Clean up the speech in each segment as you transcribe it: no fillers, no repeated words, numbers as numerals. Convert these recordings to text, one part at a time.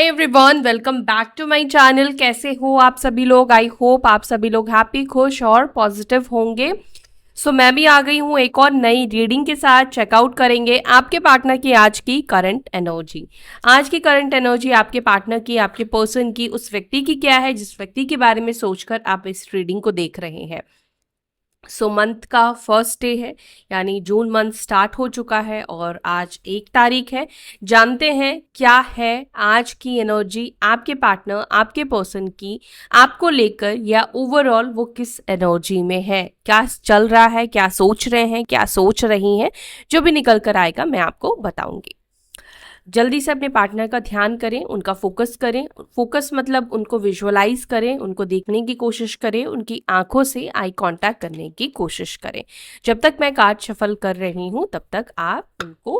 Hi everyone, welcome back to my channel. कैसे हो आप सभी लोग? आई होप आप सभी लोग हैप्पी, खुश और पॉजिटिव होंगे। मैं भी आ गई हूँ एक और नई रीडिंग के साथ। चेकआउट करेंगे आपके पार्टनर की आज की करंट एनर्जी। आज की करंट एनर्जी आपके पार्टनर की, आपके पर्सन की, उस व्यक्ति की क्या है जिस व्यक्ति के बारे में सोचकर आप इस रीडिंग को देख रहे हैं। मंथ का फर्स्ट डे है, यानी जून मंथ स्टार्ट हो चुका है और आज 1 तारीख है। जानते हैं क्या है आज की एनर्जी आपके पार्टनर, आपके पर्सन की आपको लेकर, या ओवरऑल वो किस एनर्जी में है, क्या चल रहा है, क्या सोच रहे हैं, क्या सोच रही हैं। जो भी निकल कर आएगा मैं आपको बताऊंगी। जल्दी से अपने पार्टनर का ध्यान करें, उनका फोकस करें। फोकस मतलब उनको विजुअलाइज करें, उनको देखने की कोशिश करें, उनकी आंखों से आई कांटेक्ट करने की कोशिश करें। जब तक मैं कार्ड शफल कर रही हूं तब तक आप उनको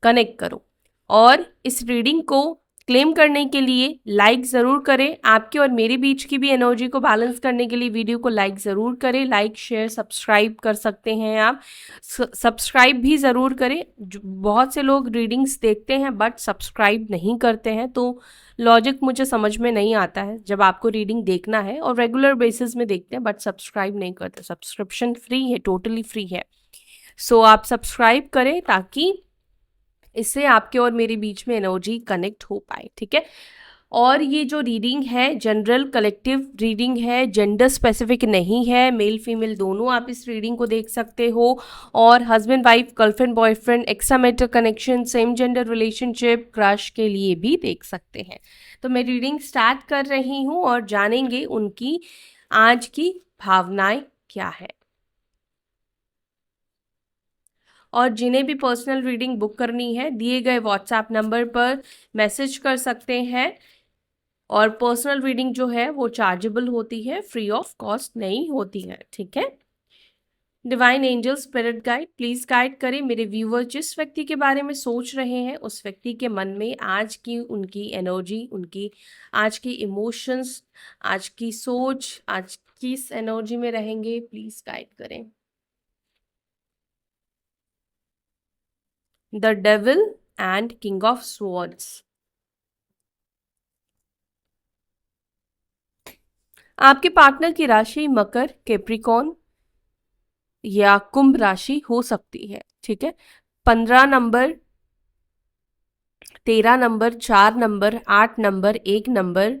कनेक्ट करो। और इस रीडिंग को क्लेम करने के लिए लाइक ज़रूर करें। आपके और मेरे बीच की भी एनर्जी को बैलेंस करने के लिए वीडियो को लाइक ज़रूर करें। लाइक, शेयर, सब्सक्राइब कर सकते हैं आप। सब्सक्राइब भी ज़रूर करें। बहुत से लोग रीडिंग्स देखते हैं बट सब्सक्राइब नहीं करते हैं, तो लॉजिक मुझे समझ में नहीं आता है। जब आपको रीडिंग देखना है और रेगुलर बेसिस में देखते हैं बट सब्सक्राइब नहीं करते। सब्सक्रिप्शन फ्री है, टोटली फ्री है। आप सब्सक्राइब करें ताकि इससे आपके और मेरे बीच में एनर्जी कनेक्ट हो पाए, ठीक है। और ये जो रीडिंग है जनरल कलेक्टिव रीडिंग है, जेंडर स्पेसिफिक नहीं है। मेल फीमेल दोनों आप इस रीडिंग को देख सकते हो, और husband wife, girlfriend boyfriend, extramarital connection, same gender relationship, crush के लिए भी देख सकते हैं। तो मैं रीडिंग स्टार्ट कर रही हूँ और जानेंगे उनकी आज की भावनाएं क्या है। और जिन्हें भी पर्सनल रीडिंग बुक करनी है दिए गए व्हाट्सएप नंबर पर मैसेज कर सकते हैं। और पर्सनल रीडिंग जो है वो चार्जेबल होती है, फ्री ऑफ कॉस्ट नहीं होती है, ठीक है। Divine angel, spirit guide, please guide करें मेरे व्यूअर जिस व्यक्ति के बारे में सोच रहे हैं उस व्यक्ति के मन में आज की उनकी एनर्जी, उनकी आज की इमोशंस, आज की सोच, आज किस एनर्जी में रहेंगे, प्लीज गाइड करें। The devil and king of swords. आपके पार्टनर की राशि मकर, कैप्रिकॉर्न या कुंभ राशि हो सकती है, ठीक है। 15 number, 13 number, 4 number, 8 number, 1 number,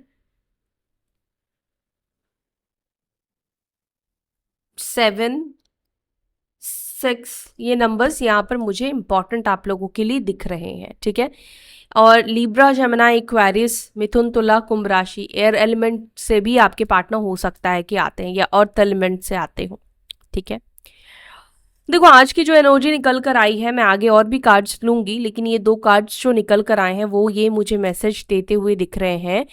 7, 6, ये नंबर्स यहाँ पर मुझे इंपॉर्टेंट आप लोगों के लिए दिख रहे हैं, ठीक है। और लिब्रा, जेमिनी, एक्वेरियस, मिथुन, तुला, कुंभ राशि, एयर एलिमेंट से भी आपके पार्टनर हो सकता है कि आते हैं, या अर्थ एलिमेंट से आते हो, ठीक है। देखो आज की जो एनर्जी निकल कर आई है, मैं आगे और भी कार्ड्स लूंगी, लेकिन ये 2 कार्ड्स जो निकल कर आए हैं वो ये मुझे मैसेज देते हुए दिख रहे हैं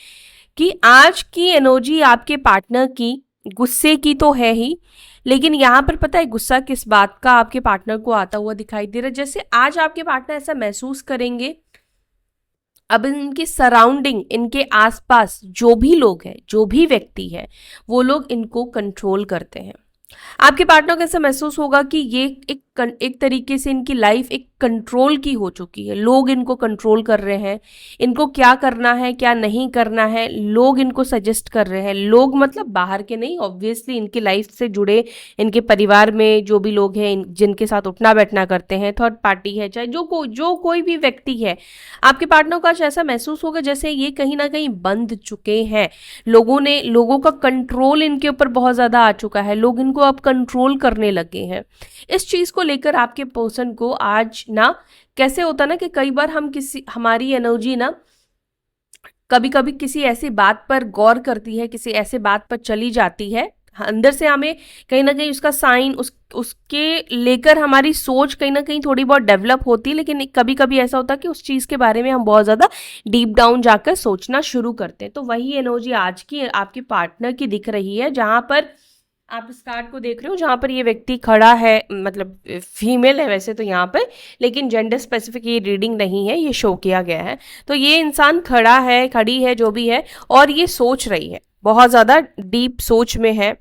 कि आज की एनर्जी आपके पार्टनर की गुस्से की तो है ही, लेकिन यहाँ पर पता है गुस्सा किस बात का आपके पार्टनर को आता हुआ दिखाई दे रहा है। जैसे आज आपके पार्टनर ऐसा महसूस करेंगे, अब इनके सराउंडिंग, इनके आसपास जो भी लोग हैं, जो भी व्यक्ति है, वो लोग इनको कंट्रोल करते हैं। आपके पार्टनर को ऐसा महसूस होगा कि ये एक तरीके से इनकी लाइफ एक कंट्रोल की हो चुकी है। लोग इनको कंट्रोल कर रहे हैं, इनको क्या करना है क्या नहीं करना है लोग इनको सजेस्ट कर रहे हैं। लोग मतलब बाहर के नहीं, ऑब्वियसली इनकी लाइफ से जुड़े, इनके परिवार में जो भी लोग हैं, जिनके साथ उठना बैठना करते हैं, थर्ड पार्टी है, चाहे जो कोई भी व्यक्ति है, आपके पार्टनर को आज ऐसा महसूस होगा जैसे ये कहीं ना कहीं बंध चुके हैं। लोगों का कंट्रोल इनके ऊपर बहुत ज्यादा आ चुका है, लोग इनको अब कंट्रोल करने लगे हैं। इस चीज को लेकर आपके पर्सन को आज ना, कैसे होता ना कि कई बार हमारी एनर्जी ना कभी कभी किसी ऐसी बात पर गौर करती है, किसी ऐसे बात पर चली जाती है, अंदर से हमें कहीं ना कहीं उसका साइन, उसके लेकर हमारी सोच कहीं ना कहीं थोड़ी बहुत डेवलप होती है, लेकिन कभी कभी ऐसा होता है कि उस चीज़ के बारे में हम बहुत ज़्यादा डीप डाउन जाकर सोचना शुरू करते हैं। तो वही एनर्जी आज की आपके पार्टनर की दिख रही है, जहाँ पर आप इस कार्ड को देख रहे हो, जहाँ पर ये व्यक्ति खड़ा है, मतलब फीमेल है वैसे तो यहाँ पर, लेकिन जेंडर स्पेसिफिक ये रीडिंग नहीं है, ये शो किया गया है। तो ये इंसान खड़ा है, खड़ी है, जो भी है, और ये सोच रही है, बहुत ज़्यादा डीप सोच में है।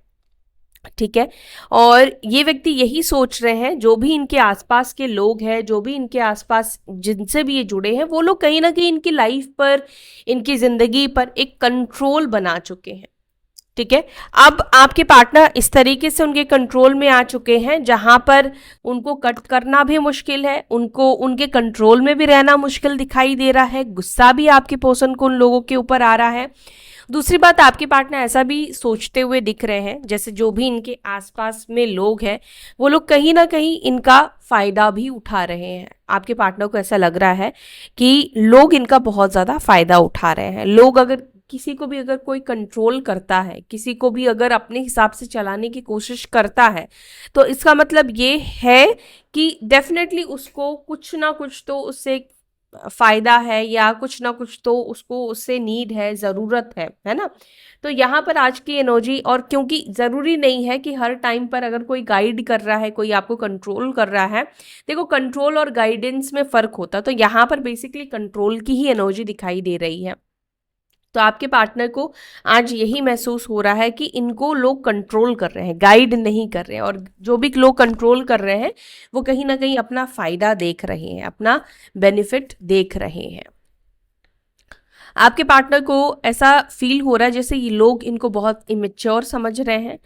ठीक है। और ये व्यक्ति यही सोच रहे हैं, जो भी इनके आसपास के लोग हैं, जो भी इनके आसपास जिनसे भी ये जुड़े हैं, वो लोग कहीं ना कहीं इनकी लाइफ पर, इनकी जिंदगी पर एक कंट्रोल बना चुके हैं। ठीक है। अब आपके पार्टनर इस तरीके से उनके कंट्रोल में आ चुके हैं जहां पर उनको कट करना भी मुश्किल है, उनको उनके कंट्रोल में भी रहना मुश्किल दिखाई दे रहा है, गुस्सा भी आपके पर्सन को उन लोगों के ऊपर आ रहा है। दूसरी बात, आपके पार्टनर ऐसा भी सोचते हुए दिख रहे हैं जैसे जो भी इनके आसपास में लोग हैं वो लोग कहीं ना कहीं इनका फायदा भी उठा रहे हैं। आपके पार्टनर को ऐसा लग रहा है कि लोग इनका बहुत ज़्यादा फायदा उठा रहे हैं। लोग अगर किसी को भी अगर कोई कंट्रोल करता है, किसी को भी अगर अपने हिसाब से चलाने की कोशिश करता है, तो इसका मतलब ये है कि डेफिनेटली उसको कुछ ना कुछ तो उससे फायदा है, या कुछ ना कुछ तो उसको उससे नीड है, ज़रूरत है ना। तो यहाँ पर आज की एनर्जी, और क्योंकि ज़रूरी नहीं है कि हर टाइम पर अगर कोई गाइड कर रहा है, कोई आपको कंट्रोल कर रहा है, देखो कंट्रोल और गाइडेंस में फ़र्क होता है। तो यहाँ पर बेसिकली कंट्रोल की ही एनर्जी दिखाई दे रही है। तो आपके पार्टनर को आज यही महसूस हो रहा है कि इनको लोग कंट्रोल कर रहे हैं, गाइड नहीं कर रहे हैं, और जो भी लोग कंट्रोल कर रहे हैं वो कहीं ना कहीं अपना फायदा देख रहे हैं, अपना बेनिफिट देख रहे हैं। आपके पार्टनर को ऐसा फील हो रहा है जैसे ये लोग इनको बहुत इमेच्योर समझ रहे हैं।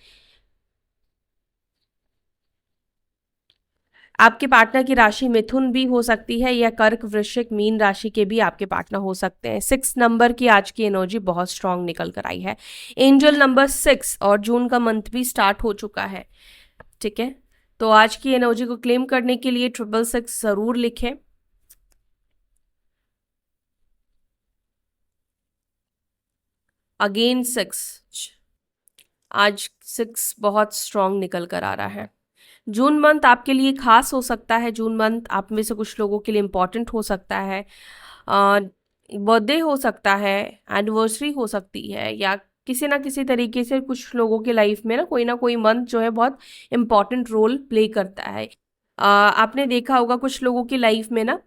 आपके पार्टनर की राशि मिथुन भी हो सकती है, या कर्क, वृश्चिक, मीन राशि के भी आपके पार्टनर हो सकते हैं। 6 नंबर की आज की एनर्जी बहुत स्ट्रांग निकल कर आई है। एंजल नंबर 6, और जून का मंथ भी स्टार्ट हो चुका है। ठीक है। तो आज की एनर्जी को क्लेम करने के लिए 666 जरूर लिखें। अगेन 6, आज 6 बहुत स्ट्रांग निकल कर आ रहा है। जून मंथ आपके लिए खास हो सकता है। जून मंथ आप में से कुछ लोगों के लिए इम्पॉर्टेंट हो सकता है। बर्थडे हो सकता है, एनिवर्सरी हो सकती है, या किसी ना किसी तरीके से कुछ लोगों के लाइफ में ना कोई मंथ जो है बहुत इम्पॉर्टेंट रोल प्ले करता है। आपने देखा होगा कुछ लोगों की लाइफ में ना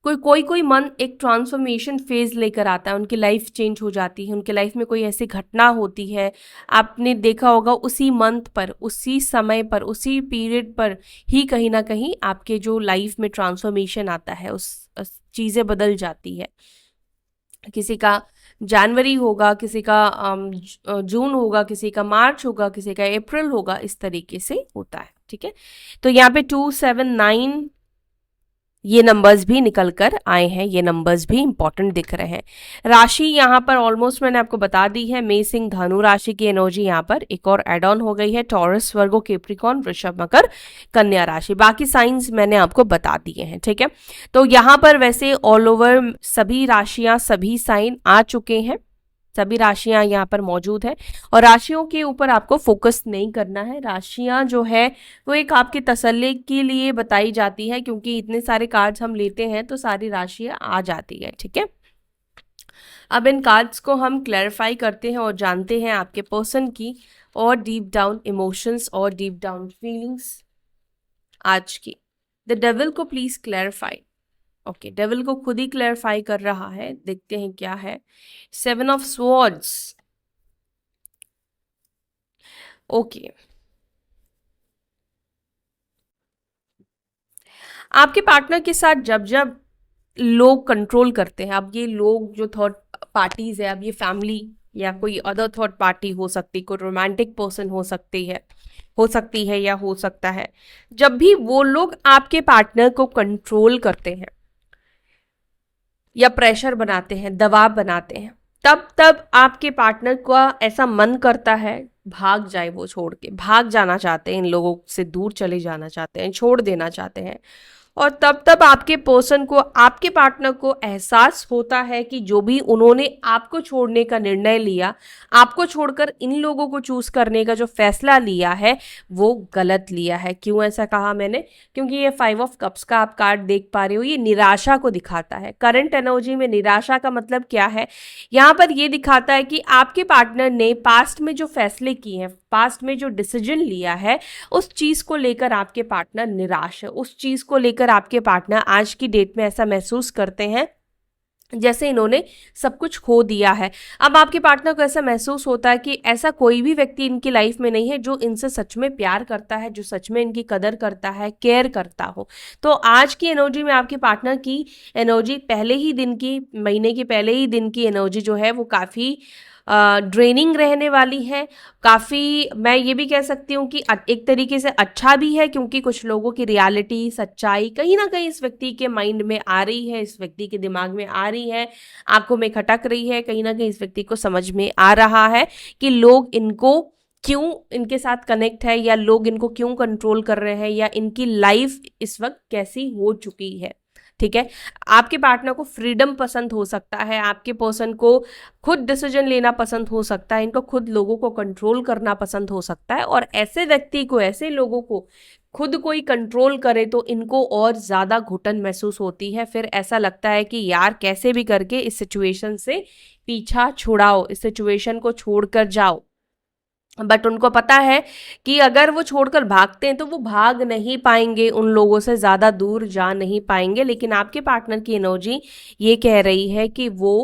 कोई मन एक ट्रांसफॉर्मेशन फेज लेकर आता है, उनकी लाइफ चेंज हो जाती है, उनके लाइफ में कोई ऐसी घटना होती है। आपने देखा होगा उसी मंथ पर, उसी समय पर, उसी पीरियड पर ही कहीं ना कहीं आपके जो लाइफ में ट्रांसफॉर्मेशन आता है, उस चीज़ें बदल जाती है। किसी का जनवरी होगा, किसी का जून होगा, किसी का मार्च होगा, किसी का अप्रैल होगा, इस तरीके से होता है। ठीक है। तो यहाँ पे 279 ये नंबर्स भी निकल कर आए हैं, ये नंबर्स भी इंपॉर्टेंट दिख रहे हैं। राशि यहाँ पर ऑलमोस्ट मैंने आपको बता दी है। मेष, सिंह, धनु राशि की एनर्जी यहाँ पर एक और एड ऑन हो गई है। टॉरस, वर्गो, कैप्रिकॉर्न, वृषभ, मकर, कन्या राशि, बाकी साइंस मैंने आपको बता दिए हैं। ठीक है। तो यहाँ पर वैसे ऑल ओवर सभी राशियां, सभी साइन आ चुके हैं, सभी राशियां यहाँ पर मौजूद है। और राशियों के ऊपर आपको फोकस नहीं करना है। राशियां जो है वो एक आपके तसल्ली के लिए बताई जाती है, क्योंकि इतने सारे कार्ड्स हम लेते हैं तो सारी राशियां आ जाती है। ठीक है। अब इन कार्ड्स को हम क्लैरिफाई करते हैं और जानते हैं आपके पर्सन की और डीप डाउन इमोशंस और डीप डाउन फीलिंग्स आज की। द डेविल को प्लीज क्लैरिफाई। ओके, डेविल को खुद ही क्लैरिफाई कर रहा है, देखते हैं क्या है। 7 ऑफ स्वॉर्ड्स। ओके, आपके पार्टनर के साथ जब जब लोग कंट्रोल करते हैं, अब ये लोग जो थर्ड पार्टीज है, अब ये फैमिली या कोई अदर थर्ड पार्टी हो सकती, कोई रोमांटिक पर्सन हो सकती है, या हो सकता है, जब भी वो लोग आपके पार्टनर को कंट्रोल करते हैं या प्रेशर बनाते हैं, दबाव बनाते हैं, तब तब आपके पार्टनर का ऐसा मन करता है भाग जाए, वो छोड़ के भाग जाना चाहते हैं, इन लोगों से दूर चले जाना चाहते हैं, छोड़ देना चाहते हैं। और तब तब आपके पर्सन को, आपके पार्टनर को एहसास होता है कि जो भी उन्होंने आपको छोड़ने का निर्णय लिया, आपको छोड़कर इन लोगों को चूज करने का जो फैसला लिया है, वो गलत लिया है। क्यों ऐसा कहा मैंने? क्योंकि ये 5 ऑफ कप्स का आप कार्ड देख पा रहे हो, ये निराशा को दिखाता है। करंट एनर्जी में निराशा का मतलब क्या है? यहाँ पर ये दिखाता है कि आपके पार्टनर ने पास्ट में जो फैसले किए हैं, पास्ट में जो डिसीजन लिया है, उस चीज को लेकर आपके पार्टनर निराश है। उस चीज को लेकर आपके पार्टनर आज की डेट में ऐसा महसूस करते हैं जैसे इन्होंने सब कुछ खो दिया है। अब आपके पार्टनर को ऐसा महसूस होता है कि ऐसा कोई भी व्यक्ति इनकी लाइफ में नहीं है जो इनसे सच में प्यार करता है, जो सच में इनकी कदर करता है, केयर करता हो। तो आज की एनर्जी में आपके पार्टनर की एनर्जी पहले ही दिन की, महीने के पहले ही दिन की एनर्जी जो है वो काफ़ी ड्रेनिंग रहने वाली है। काफ़ी, मैं ये भी कह सकती हूँ कि एक तरीके से अच्छा भी है, क्योंकि कुछ लोगों की रियलिटी, सच्चाई कहीं ना कहीं इस व्यक्ति के माइंड में आ रही है, इस व्यक्ति के दिमाग में आ रही है, आंखों में खटक रही है। कहीं ना कहीं इस व्यक्ति को समझ में आ रहा है कि लोग इनको क्यों, इनके साथ कनेक्ट है, या लोग इनको क्यों कंट्रोल कर रहे हैं, या इनकी लाइफ इस वक्त कैसी हो चुकी है। ठीक है। आपके पार्टनर को फ्रीडम पसंद हो सकता है, आपके पर्सन को खुद डिसीजन लेना पसंद हो सकता है, इनको खुद लोगों को कंट्रोल करना पसंद हो सकता है। और ऐसे व्यक्ति को, ऐसे लोगों को खुद कोई कंट्रोल करे तो इनको और ज़्यादा घुटन महसूस होती है। फिर ऐसा लगता है कि यार कैसे भी करके इस सिचुएशन से पीछा छुड़ाओ, इस सिचुएशन को छोड़कर जाओ। बट उनको पता है कि अगर वो छोड़कर भागते हैं तो वो भाग नहीं पाएंगे, उन लोगों से ज़्यादा दूर जा नहीं पाएंगे। लेकिन आपके पार्टनर की एनर्जी ये कह रही है कि वो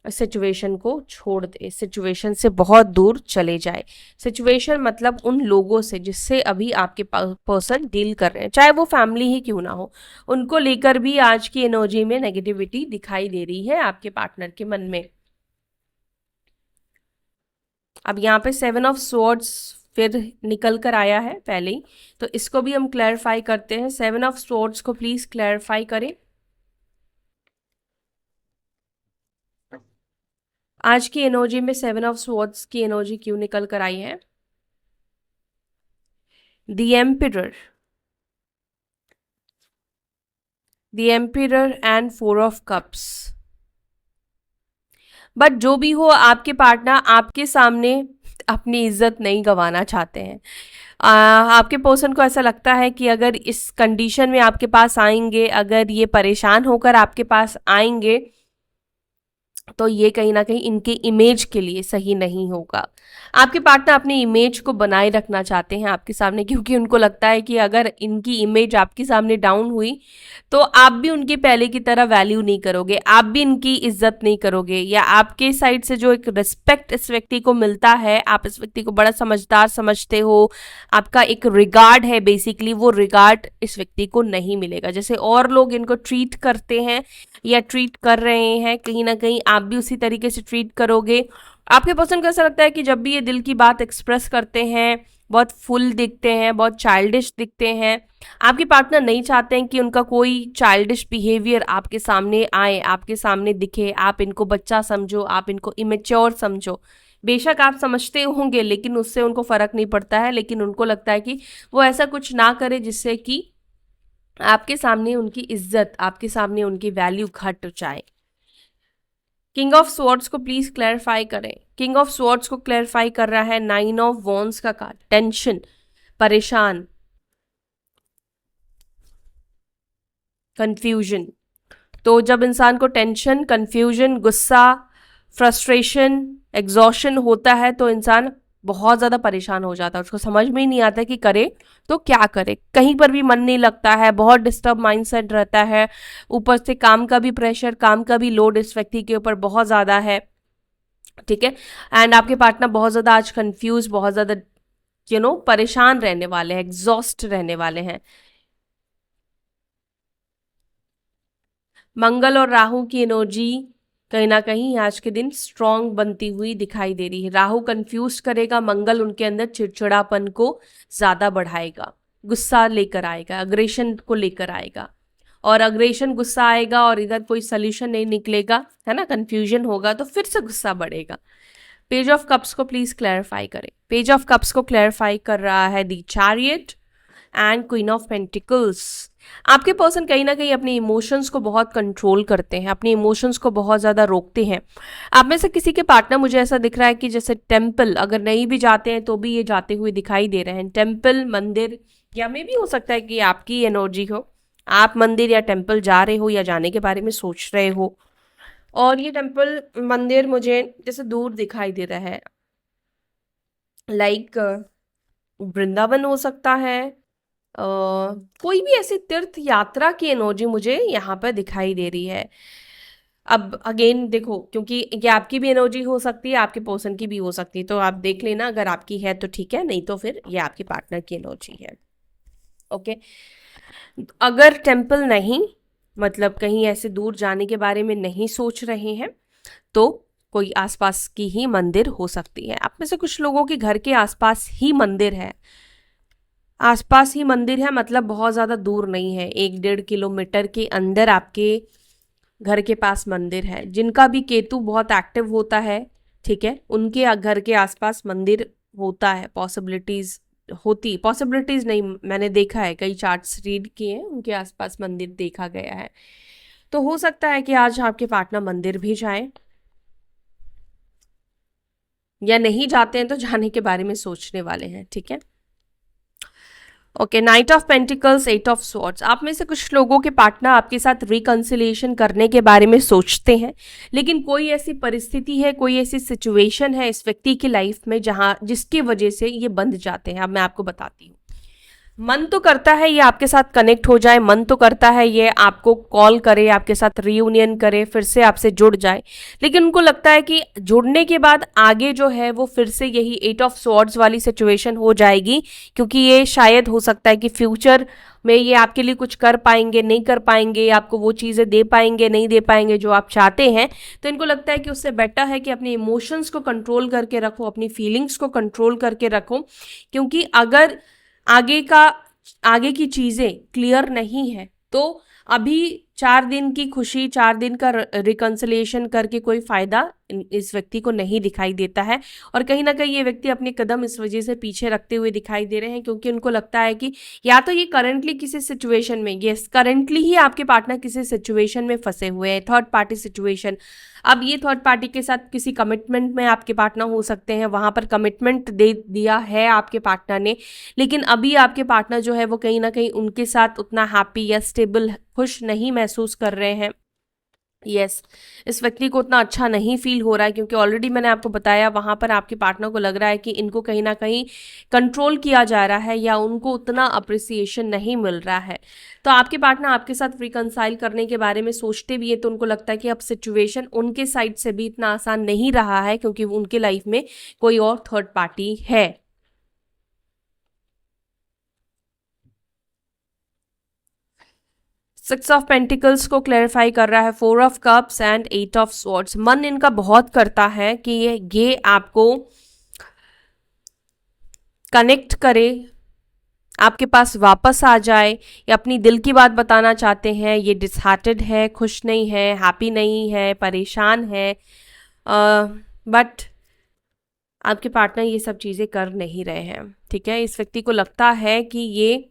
सिचुएशन को छोड़ दे, सिचुएशन से बहुत दूर चले जाए। सिचुएशन मतलब उन लोगों से जिससे अभी आपके पर्सन डील कर रहे हैं, चाहे वो फैमिली ही क्यों ना हो, उनको लेकर भी आज की एनर्जी में नेगेटिविटी दिखाई दे रही है आपके पार्टनर के मन में। अब यहाँ पे 7 ऑफ स्वॉर्ड्स फिर निकल कर आया है पहले ही, तो इसको भी हम क्लैरिफाई करते हैं। 7 ऑफ स्वॉर्ड्स को प्लीज क्लैरिफाई करें। आज की एनर्जी में 7 ऑफ स्वॉर्ड्स की एनर्जी क्यों निकल कर आई है? The emperor, the emperor and 4 of cups. But जो भी हो, आपके पार्टनर आपके सामने अपनी इज्जत नहीं गंवाना चाहते हैं। आपके पर्सन को ऐसा लगता है कि अगर इस कंडीशन में आपके पास आएंगे, अगर ये परेशान होकर आपके पास आएंगे, तो ये कहीं ना कहीं इनके इमेज के लिए सही नहीं होगा। आपके पार्टनर अपनी इमेज को बनाए रखना चाहते हैं आपके सामने, क्योंकि उनको लगता है कि अगर इनकी इमेज आपके सामने डाउन हुई तो आप भी उनकी पहले की तरह वैल्यू नहीं करोगे, आप भी इनकी इज्जत नहीं करोगे, या आपके साइड से जो एक रिस्पेक्ट इस व्यक्ति को मिलता है, आप इस व्यक्ति को बड़ा समझदार समझते हो, आपका एक रिगार्ड है बेसिकली, वो रिगार्ड इस व्यक्ति को नहीं मिलेगा। जैसे और लोग इनको ट्रीट करते हैं या ट्रीट कर रहे हैं, कहीं ना कहीं आप भी उसी तरीके से ट्रीट करोगे। आपके पर्सन को ऐसा लगता है कि जब भी ये दिल की बात एक्सप्रेस करते हैं, बहुत फुल दिखते हैं, बहुत चाइल्डिश दिखते हैं। आपके पार्टनर नहीं चाहते हैं कि उनका कोई चाइल्डिश बिहेवियर आपके सामने आए, आपके सामने दिखे, आप इनको बच्चा समझो, आप इनको इमेच्योर समझो। बेशक आप समझते होंगे, लेकिन उससे उनको फर्क नहीं पड़ता है। लेकिन उनको लगता है कि वो ऐसा कुछ ना करे जिससे कि आपके सामने उनकी इज्जत, आपके सामने उनकी वैल्यू घट जाए। किंग ऑफ स्वॉर्ड्स को प्लीज क्लैरिफाई करें। किंग ऑफ स्वॉर्ड्स को क्लैरिफाई कर रहा है 9 ऑफ वॉन्ड्स का कार्ड, टेंशन, परेशान, कंफ्यूजन। तो जब इंसान को टेंशन, कंफ्यूजन, गुस्सा, फ्रस्ट्रेशन, एग्जॉशन होता है तो इंसान बहुत ज़्यादा परेशान हो जाता है, उसको समझ में ही नहीं आता कि करे तो क्या करे। कहीं पर भी मन नहीं लगता है, बहुत डिस्टर्ब माइंडसेट रहता है, ऊपर से काम का भी प्रेशर, काम का भी लोड इस व्यक्ति के ऊपर बहुत ज़्यादा है। ठीक है। एंड आपके पार्टनर बहुत ज़्यादा आज कंफ्यूज, बहुत ज़्यादा परेशान रहने वाले हैं, एग्जॉस्ट रहने वाले हैं। मंगल और राहु की एनर्जी कहीं ना कहीं आज के दिन स्ट्रांग बनती हुई दिखाई दे रही है। राहु कंफ्यूज करेगा, मंगल उनके अंदर चिड़चिड़ापन को ज्यादा बढ़ाएगा, गुस्सा लेकर आएगा, अग्रेशन को लेकर आएगा। और अग्रेशन, गुस्सा आएगा और इधर कोई सोल्यूशन नहीं निकलेगा, है ना, कंफ्यूजन होगा तो फिर से गुस्सा बढ़ेगा। पेज ऑफ कप्स को प्लीज क्लैरिफाई करें। पेज ऑफ कप्स को क्लैरिफाई कर रहा है the chariot and queen of pentacles. आपके पर्सन कहीं ना कहीं अपने इमोशंस को बहुत कंट्रोल करते हैं, अपने इमोशंस को बहुत ज़्यादा रोकते हैं। आप में से किसी के पार्टनर, मुझे ऐसा दिख रहा है कि जैसे टेम्पल अगर नहीं भी जाते हैं तो भी ये जाते हुए दिखाई दे रहे हैं। टेम्पल, मंदिर, या मे भी हो सकता है कि आपकी एनर्जी हो, आप मंदिर या टेम्पल जा रहे हो या जाने के बारे में सोच रहे हो। और ये टेम्पल, मंदिर मुझे जैसे दूर दिखाई दे रहा है, लाइक वृंदावन हो सकता है, कोई भी ऐसी तीर्थ यात्रा की एनर्जी मुझे यहाँ पर दिखाई दे रही है। अब अगेन देखो, क्योंकि ये आपकी भी एनर्जी हो सकती है, आपके पर्सन की भी हो सकती है, तो आप देख लेना, अगर आपकी है तो ठीक है, नहीं तो फिर ये आपके पार्टनर की एनर्जी है। ओके। अगर टेम्पल नहीं, मतलब कहीं ऐसे दूर जाने के बारे में नहीं सोच रहे हैं, तो कोई आसपास की ही मंदिर हो सकती है। आप में से कुछ लोगों के घर के आसपास ही मंदिर है, आसपास ही मंदिर है, मतलब बहुत ज़्यादा दूर नहीं है, 1-1.5 किलोमीटर के अंदर आपके घर के पास मंदिर है। जिनका भी केतु बहुत एक्टिव होता है, ठीक है, उनके घर के आसपास मंदिर होता है, पॉसिबिलिटीज होती, पॉसिबिलिटीज नहीं, मैंने देखा है, कई चार्ट्स रीड किए हैं, उनके आसपास मंदिर देखा गया है। तो हो सकता है कि आज आपके पार्टनर मंदिर भी जाएं, या नहीं जाते हैं तो जाने के बारे में सोचने वाले हैं, ठीक है। Okay, night of pentacles, 8 of swords. आप में से कुछ लोगों के पार्टनर आपके साथ रिकंसिलिएशन करने के बारे में सोचते हैं, लेकिन कोई ऐसी परिस्थिति है, कोई ऐसी सिचुएशन है इस व्यक्ति की लाइफ में जहां जिसकी वजह से ये बंध जाते हैं। अब मैं आपको बताती हूँ। मन तो करता है ये आपके साथ कनेक्ट हो जाए, मन तो करता है ये आपको कॉल करे, आपके साथ रियूनियन करे, फिर से आपसे जुड़ जाए, लेकिन उनको लगता है कि जुड़ने के बाद आगे जो है वो फिर से यही 8 ऑफ स्वॉर्ड्स वाली सिचुएशन हो जाएगी, क्योंकि ये शायद हो सकता है कि फ्यूचर में ये आपके लिए कुछ कर पाएंगे, नहीं कर पाएंगे, आपको वो चीज़ें दे पाएंगे, नहीं दे पाएंगे जो आप चाहते हैं। तो इनको लगता है कि उससे बेटर है कि अपने इमोशंस को कंट्रोल करके रखो, अपनी फीलिंग्स को कंट्रोल करके रखो, क्योंकि अगर आगे की चीजें क्लियर नहीं है तो अभी 4 दिन की खुशी, 4 दिन का रिकंसिलिएशन करके कोई फायदा इस व्यक्ति को नहीं दिखाई देता है। और कहीं ना कहीं ये व्यक्ति अपने कदम इस वजह से पीछे रखते हुए दिखाई दे रहे हैं, क्योंकि उनको लगता है कि या तो ये करंटली किसी सिचुएशन में, यस करंटली ही आपके पार्टनर किसी सिचुएशन में फंसे हुए हैं, थर्ड पार्टी सिचुएशन। अब ये थर्ड पार्टी के साथ किसी कमिटमेंट में आपके पार्टनर हो सकते हैं, वहां पर कमिटमेंट दे दिया है आपके पार्टनर ने, लेकिन अभी आपके पार्टनर जो है वो कहीं ना कहीं उनके साथ उतना हैप्पी या स्टेबल, खुश नहीं महसूस कर रहे हैं। यस, इस व्यक्ति को उतना अच्छा नहीं फील हो रहा है, क्योंकि ऑलरेडी मैंने आपको बताया वहां पर आपके पार्टनर को लग रहा है कि इनको कहीं ना कहीं कंट्रोल किया जा रहा है, या उनको उतना अप्रिसिएशन नहीं मिल रहा है। तो आपके पार्टनर आपके साथ रिकंसाइल करने के बारे में सोचते भी है, तो उनको लगता है कि अब सिचुएशन उनके साइड से भी इतना आसान नहीं रहा है, क्योंकि उनके लाइफ में कोई और थर्ड पार्टी है। 6 ऑफ पेंटिकल्स को क्लैरिफाई कर रहा है, 4 of cups and 8 of swords. मन इनका बहुत करता है कि ये आपको कनेक्ट करे, आपके पास वापस आ जाए, या अपनी दिल की बात बताना चाहते हैं। ये डिसहार्टेड है, खुश नहीं है, हैप्पी नहीं है, परेशान है, बट आपके पार्टनर ये सब चीज़ें कर नहीं रहे हैं, ठीक है। इस व्यक्ति को लगता है कि ये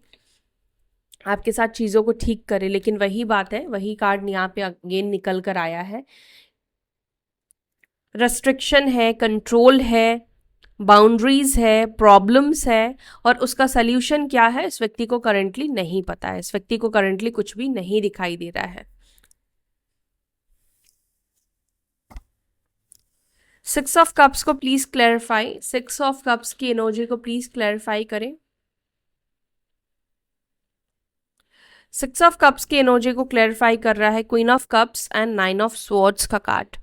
आपके साथ चीज़ों को ठीक करे, लेकिन वही बात है, वही कार्ड यहाँ पे अगेन निकल कर आया है। रेस्ट्रिक्शन है, कंट्रोल है, बाउंड्रीज है, प्रॉब्लम्स है, और उसका सल्यूशन क्या है इस व्यक्ति को करंटली नहीं पता है। इस व्यक्ति को करंटली कुछ भी नहीं दिखाई दे रहा है। 6 ऑफ कप्स को प्लीज क्लैरिफाई, 6 ऑफ कप्स की एनर्जी को प्लीज क्लैरिफाई करें। 6 ऑफ कप्स की एनर्जी को क्लैरिफाई कर रहा है queen of cups and 9 of swords का कार्ड।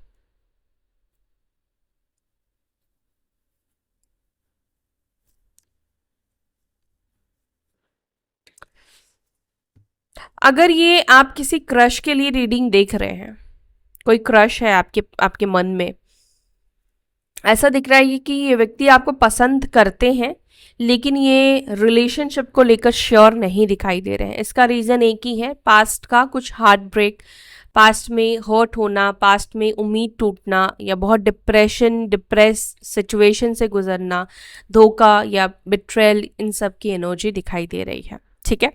अगर ये आप किसी क्रश के लिए रीडिंग देख रहे हैं, कोई क्रश है आपके आपके मन में, ऐसा दिख रहा है कि ये व्यक्ति आपको पसंद करते हैं, लेकिन ये रिलेशनशिप को लेकर श्योर नहीं दिखाई दे रहे हैं। इसका रीज़न एक ही है, पास्ट का कुछ हार्ट ब्रेक, पास्ट में हर्ट होना, पास्ट में उम्मीद टूटना, या बहुत डिप्रेस सिचुएशन से गुजरना, धोखा या बिट्रेल, इन सब की एनर्जी दिखाई दे रही है, ठीक है।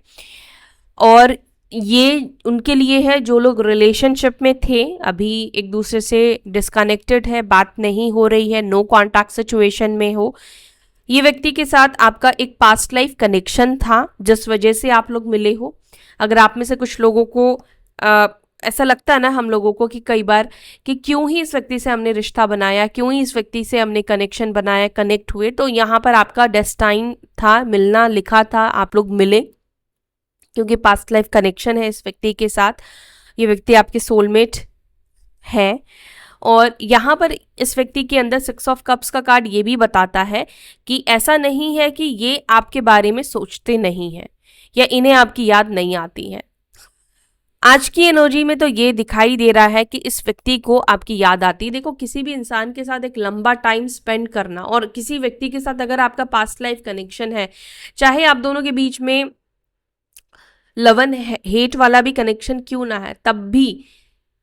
और ये उनके लिए है जो लोग रिलेशनशिप में थे, अभी एक दूसरे से डिस्कनेक्टेड है, बात नहीं हो रही है, नो कांटेक्ट सिचुएशन में हो। ये व्यक्ति के साथ आपका एक पास्ट लाइफ कनेक्शन था जिस वजह से आप लोग मिले हो। अगर आप में से कुछ लोगों को ऐसा लगता है ना हम लोगों को कि कई बार कि क्यों ही इस व्यक्ति से हमने रिश्ता बनाया, क्यों ही इस व्यक्ति से हमने कनेक्शन बनाया, कनेक्ट हुए, तो यहाँ पर आपका डेस्टाइन था, मिलना लिखा था, आप लोग मिले, क्योंकि पास्ट लाइफ कनेक्शन है इस व्यक्ति के साथ। ये व्यक्ति आपके सोलमेट है। और यहाँ पर इस व्यक्ति के अंदर 6 ऑफ कप्स का कार्ड ये भी बताता है कि ऐसा नहीं है कि ये आपके बारे में सोचते नहीं हैं या इन्हें आपकी याद नहीं आती है। आज की एनर्जी में तो ये दिखाई दे रहा है कि इस व्यक्ति को आपकी याद आती है। देखो, किसी भी इंसान के साथ एक लंबा टाइम स्पेंड करना और किसी व्यक्ति के साथ अगर आपका पास्ट लाइफ कनेक्शन है, चाहे आप दोनों के बीच में लवन हेट वाला भी कनेक्शन क्यों ना है, तब भी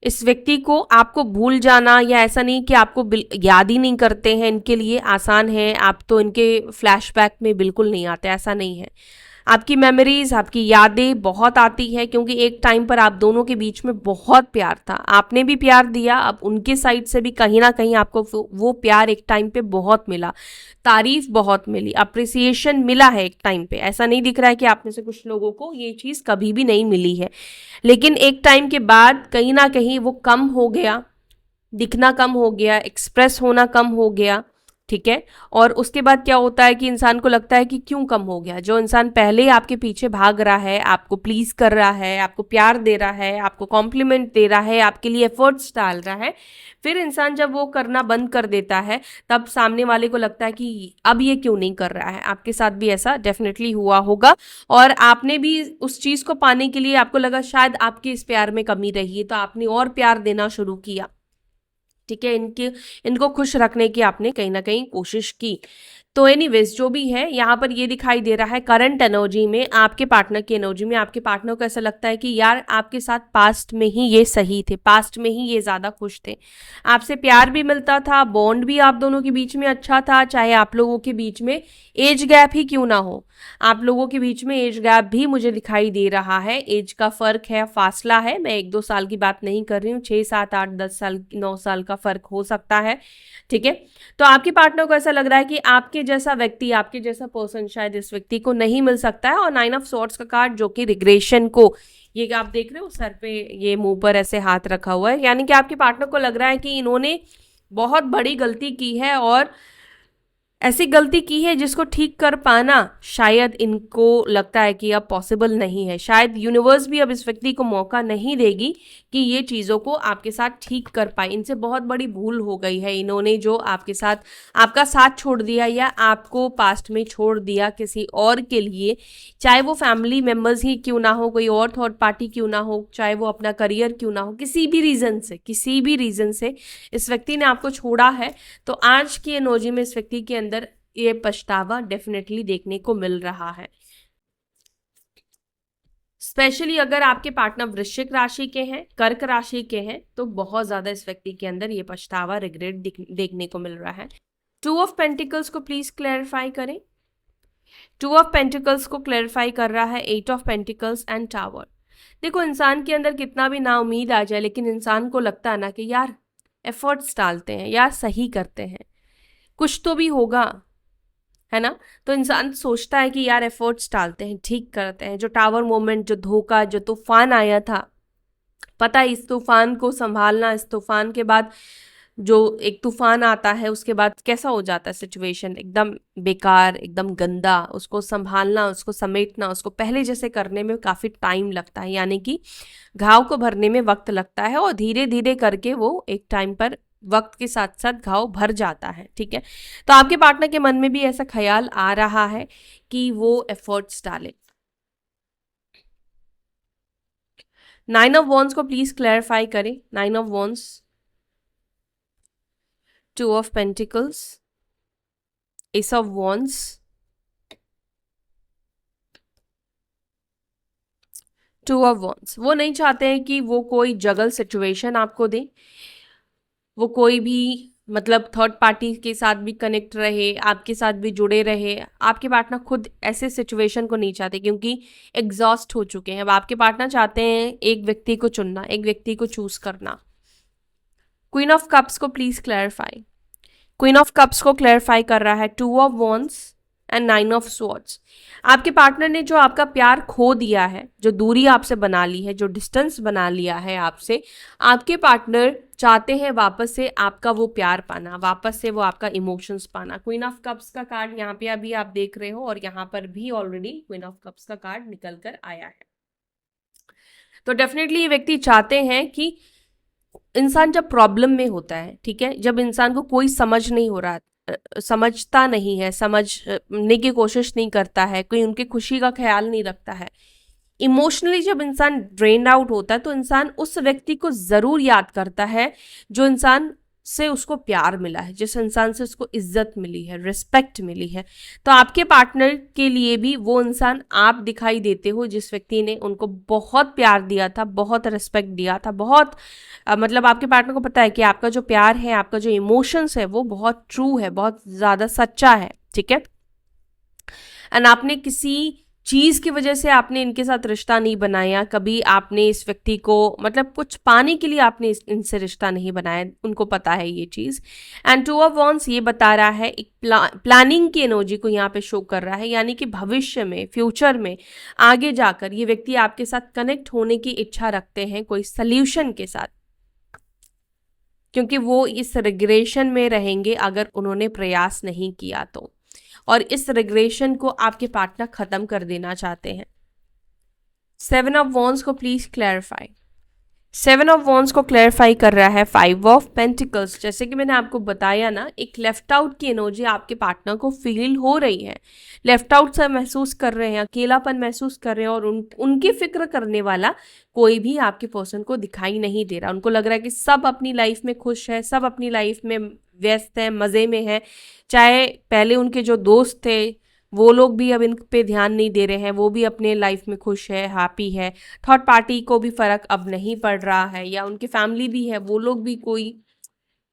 इस व्यक्ति को आपको भूल जाना, या ऐसा नहीं कि आपको याद ही नहीं करते हैं, इनके लिए आसान है, आप तो इनके फ्लैशबैक में बिल्कुल नहीं आते, ऐसा नहीं है। आपकी मेमोरीज, आपकी यादें बहुत आती है, क्योंकि एक टाइम पर आप दोनों के बीच में बहुत प्यार था, आपने भी प्यार दिया, अब उनके साइड से भी कहीं ना कहीं आपको वो प्यार एक टाइम पे बहुत मिला, तारीफ बहुत मिली, अप्रिसिएशन मिला है एक टाइम पे। ऐसा नहीं दिख रहा है कि आप में से कुछ लोगों को ये चीज़ कभी भी नहीं मिली है, लेकिन एक टाइम के बाद कहीं ना कहीं वो कम हो गया, दिखना कम हो गया, एक्सप्रेस होना कम हो गया, ठीक है। और उसके बाद क्या होता है कि इंसान को लगता है कि क्यों कम हो गया। जो इंसान पहले आपके पीछे भाग रहा है, आपको प्लीज कर रहा है, आपको प्यार दे रहा है, आपको कॉम्प्लीमेंट दे रहा है, आपके लिए एफर्ट्स डाल रहा है, फिर इंसान जब वो करना बंद कर देता है, तब सामने वाले को लगता है कि अब ये क्यों नहीं कर रहा है। आपके साथ भी ऐसा डेफिनेटली हुआ होगा, और आपने भी उस चीज को पाने के लिए आपको लगा शायद आपके इस प्यार में कमी रही है, तो आपने और प्यार देना शुरू किया, ठीक है। इनको खुश रखने की आपने कहीं ना कहीं कोशिश की। तो एनीवेज जो भी है, यहाँ पर ये दिखाई दे रहा है करंट एनर्जी में, आपके पार्टनर की एनर्जी में, आपके पार्टनर को ऐसा लगता है कि यार आपके साथ पास्ट में ही ये सही थे, पास्ट में ही ये ज़्यादा खुश थे, आपसे प्यार भी मिलता था, बॉन्ड भी आप दोनों के बीच में अच्छा था, चाहे आप लोगों के बीच में एज गैप ही क्यों ना हो। आप लोगों के बीच में एज गैप भी मुझे दिखाई दे रहा है, एज का फ़र्क है, फासला है। मैं 1-2 साल की बात नहीं कर रही हूँ, 6-7-8-10 साल 9 साल का फ़र्क हो सकता है, ठीक है। तो आपके पार्टनर को ऐसा लग रहा है कि आपके जैसा व्यक्ति, आपके जैसा पर्सन शायद इस व्यक्ति को नहीं मिल सकता है। और 9 ऑफ स्वॉर्ड्स का कार्ड जो कि रिग्रेशन को, ये आप देख रहे हो सर पे, ये मुंह पर ऐसे हाथ रखा हुआ है, यानी कि आपके पार्टनर को लग रहा है कि इन्होंने बहुत बड़ी गलती की है, और ऐसी गलती की है जिसको ठीक कर पाना शायद इनको लगता है कि अब पॉसिबल नहीं है। शायद यूनिवर्स भी अब इस व्यक्ति को मौका नहीं देगी कि ये चीज़ों को आपके साथ ठीक कर पाए। इनसे बहुत बड़ी भूल हो गई है, इन्होंने जो आपके साथ आपका साथ छोड़ दिया या आपको पास्ट में छोड़ दिया किसी और के लिए, चाहे वो फैमिली मेम्बर्स ही क्यों ना हो, कोई और थर्ड पार्टी क्यों ना हो, चाहे वो अपना करियर क्यों ना हो, किसी भी रीज़न से इस व्यक्ति ने आपको छोड़ा है। तो आज की एनर्जी में इस व्यक्ति के अंदर ये पछतावा डेफिनेटली देखने को मिल रहा है। स्पेशली अगर आपके पार्टनर वृश्चिक राशि के हैं, कर्क राशि के हैं, तो बहुत ज्यादा इस व्यक्ति के अंदर ये पछतावा, रिग्रेट देखने को मिल रहा है। 2 ऑफ पेंटिकल्स को प्लीज क्लैरिफाई करें। 2 ऑफ पेंटिकल्स को क्लैरिफाई कर रहा है 8 ऑफ पेंटिकल्स एंड टावर। देखो, इंसान के अंदर कितना भी ना उम्मीद आ जाए, लेकिन इंसान को लगता है ना कि यार एफर्ट्स डालते हैं, यार सही करते हैं, कुछ तो भी होगा, है ना। तो इंसान सोचता है कि यार एफर्ट्स डालते हैं, ठीक करते हैं। जो टावर मोमेंट, जो धोखा, जो तूफान आया था, पता है इस तूफान को संभालना, इस तूफान के बाद जो एक तूफान आता है उसके बाद कैसा हो जाता है सिचुएशन, एकदम बेकार, एकदम गंदा। उसको संभालना, उसको समेटना, उसको पहले जैसे करने में काफ़ी टाइम लगता है, यानी कि घाव को भरने में वक्त लगता है, और धीरे धीरे करके वो एक टाइम पर वक्त के साथ साथ घाव भर जाता है, ठीक है। तो आपके पार्टनर के मन में भी ऐसा ख्याल आ रहा है कि वो एफर्ट्स डाले। 9 ऑफ वॉन्ड्स को प्लीज क्लैरिफाई करें। 9 of wands, 2 of pentacles, S of wands, 2 of wands. वो नहीं चाहते हैं कि वो कोई जगल सिचुएशन आपको दे, वो कोई भी मतलब थर्ड पार्टी के साथ भी कनेक्ट रहे, आपके साथ भी जुड़े रहे। आपके पार्टनर खुद ऐसे सिचुएशन को नहीं चाहते, क्योंकि एग्जॉस्ट हो चुके हैं। अब आपके पार्टनर चाहते हैं एक व्यक्ति को चुनना, एक व्यक्ति को चूज करना। क्वीन ऑफ कप्स को please clarify. Queen of cups को क्लैरिफाई कर रहा है 2 of wands and 9 of swords. आपके पार्टनर ने जो आपका प्यार खो दिया है, जो दूरी आपसे बना ली है, जो डिस्टेंस बना लिया है आपसे, आपके पार्टनर चाहते हैं वापस से आपका वो प्यार पाना, वापस से वो आपका इमोशंस पाना। क्वीन ऑफ कप्स का कार्ड यहाँ पे अभी आप देख रहे हो, और यहाँ पर भी ऑलरेडी क्वीन ऑफ कप्स का कार्ड निकल कर आया है। तो डेफिनेटली ये व्यक्ति चाहते हैं कि इंसान जब प्रॉब्लम में होता है, ठीक है, जब इंसान को कोई समझ नहीं हो रहा, समझता नहीं है, समझने की कोशिश नहीं करता है, कोई उनकी खुशी का ख्याल नहीं रखता है, इमोशनली जब इंसान ड्रेन आउट होता है, तो इंसान उस व्यक्ति को जरूर याद करता है जो इंसान से उसको प्यार मिला है, जिस इंसान से उसको इज्जत मिली है, रिस्पेक्ट मिली है। तो आपके पार्टनर के लिए भी वो इंसान आप दिखाई देते हो, जिस व्यक्ति ने उनको बहुत प्यार दिया था, बहुत रिस्पेक्ट दिया था, बहुत मतलब आपके पार्टनर को पता है कि आपका जो प्यार है, आपका जो इमोशंस है, वो बहुत ट्रू है, बहुत ज़्यादा सच्चा है, ठीक है। एंड आपने किसी चीज की वजह से आपने इनके साथ रिश्ता नहीं बनाया, कभी आपने इस व्यक्ति को मतलब कुछ पाने के लिए आपने इनसे रिश्ता नहीं बनाया, उनको पता है ये चीज। एंड टू ऑफ वॉन्स ये बता रहा है, एक प्लानिंग की एनर्जी को यहाँ पे शो कर रहा है, यानी कि भविष्य में, फ्यूचर में, आगे जाकर ये व्यक्ति आपके साथ कनेक्ट होने की इच्छा रखते हैं कोई सल्यूशन के साथ, क्योंकि वो इस रिग्रेशन में रहेंगे अगर उन्होंने प्रयास नहीं किया तो, और इस रिग्रेशन को आपके पार्टनर खत्म कर देना चाहते हैं। 7 ऑफ वॉन्ड्स को प्लीज क्लैरिफाई। 7 ऑफ वॉन्ड्स को क्लैरिफाई कर रहा है 5 ऑफ पेंटिकल्स। जैसे कि मैंने आपको बताया ना, एक लेफ्ट आउट की एनर्जी आपके पार्टनर को फील हो रही है, लेफ्ट आउट सा महसूस कर रहे हैं, अकेलापन महसूस कर रहे हैं, और उनकी फिक्र करने वाला कोई भी आपके पर्सन को दिखाई नहीं दे रहा। उनको लग रहा है कि सब अपनी लाइफ में खुश है, सब अपनी लाइफ में व्यस्त है, मज़े में है, चाहे पहले उनके जो दोस्त थे वो लोग भी अब इन पे ध्यान नहीं दे रहे हैं, वो भी अपने लाइफ में खुश है, हैप्पी है, थर्ड पार्टी को भी फर्क अब नहीं पड़ रहा है, या उनकी फैमिली भी है, वो लोग भी कोई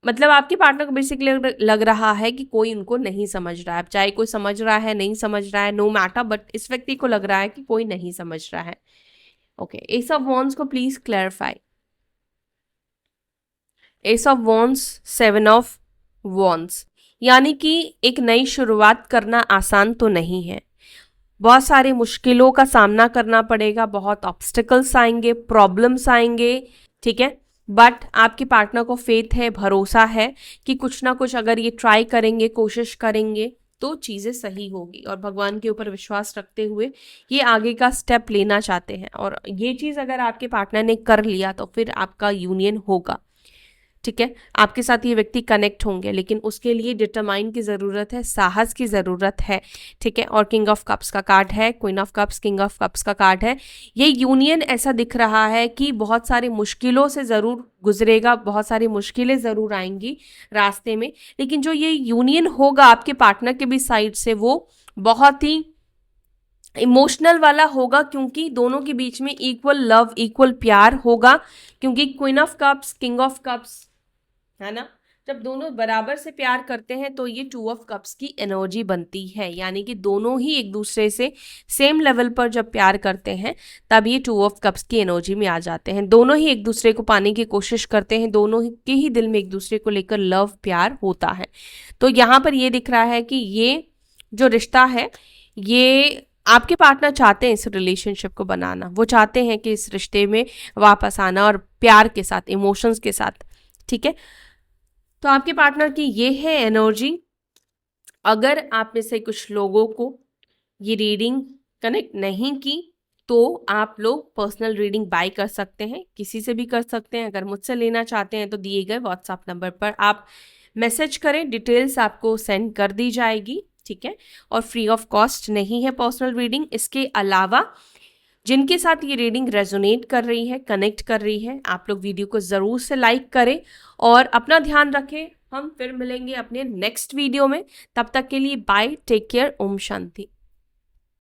मतलब आपके पार्टनर को बेसिकली लग रहा है कि कोई उनको नहीं समझ रहा है। अब चाहे कोई समझ रहा है, नहीं समझ रहा है, नो मैटर, बट इस व्यक्ति को लग रहा है कि कोई नहीं समझ रहा है। ओके, एस ऑफ वॉन्ड्स को please clarify. S of wands, 7 of wands, यानी कि एक नई शुरुआत करना आसान तो नहीं है, बहुत सारी मुश्किलों का सामना करना पड़ेगा, बहुत ऑब्स्टिकल्स आएंगे, प्रॉब्लम्स आएंगे, ठीक है, बट आपके पार्टनर को फेथ है, भरोसा है कि कुछ ना कुछ अगर ये ट्राई करेंगे, कोशिश करेंगे तो चीज़ें सही होगी, और भगवान के ऊपर विश्वास रखते हुए ये आगे का स्टेप लेना चाहते हैं। और ये चीज़ अगर आपके पार्टनर ने कर लिया तो फिर आपका यूनियन होगा, ठीक है, आपके साथ ये व्यक्ति कनेक्ट होंगे, लेकिन उसके लिए डिटरमाइन की ज़रूरत है, साहस की ज़रूरत है, ठीक है। और किंग ऑफ कप्स का कार्ड है, queen of cups, king of cups का कार्ड है। ये यूनियन ऐसा दिख रहा है कि बहुत सारी मुश्किलों से ज़रूर गुजरेगा, बहुत सारी मुश्किलें ज़रूर आएंगी रास्ते में, लेकिन जो ये यूनियन होगा आपके पार्टनर के भी साइड से, वो बहुत ही इमोशनल वाला होगा, क्योंकि दोनों के बीच में इक्वल लव, इक्वल प्यार होगा, क्योंकि queen of cups, king of cups है ना, जब दोनों बराबर से प्यार करते हैं तो ये 2 ऑफ कप्स की एनर्जी बनती है, यानी कि दोनों ही एक दूसरे से सेम लेवल पर जब प्यार करते हैं तब ये 2 ऑफ कप्स की एनर्जी में आ जाते हैं। दोनों ही एक दूसरे को पाने की कोशिश करते हैं, दोनों के ही दिल में एक दूसरे को लेकर लव, प्यार होता है। तो यहाँ पर ये दिख रहा है कि ये जो रिश्ता है, ये आपके पार्टनर चाहते हैं इस रिलेशनशिप को बनाना, वो चाहते हैं कि इस रिश्ते में वापस आना, और प्यार के साथ, इमोशंस के साथ, ठीक है। तो आपके पार्टनर की ये है एनर्जी। अगर आप में से कुछ लोगों को ये रीडिंग कनेक्ट नहीं की तो आप लोग पर्सनल रीडिंग बाय कर सकते हैं, किसी से भी कर सकते हैं। अगर मुझसे लेना चाहते हैं तो दिए गए व्हाट्सएप नंबर पर आप मैसेज करें, डिटेल्स आपको सेंड कर दी जाएगी, ठीक है। और फ्री ऑफ कॉस्ट नहीं है पर्सनल रीडिंग। इसके अलावा जिनके साथ ये रीडिंग रेजोनेट कर रही है, कनेक्ट कर रही है, आप लोग वीडियो को ज़रूर से लाइक करें और अपना ध्यान रखें। हम फिर मिलेंगे अपने नेक्स्ट वीडियो में, तब तक के लिए bye, take care, Om Shanti.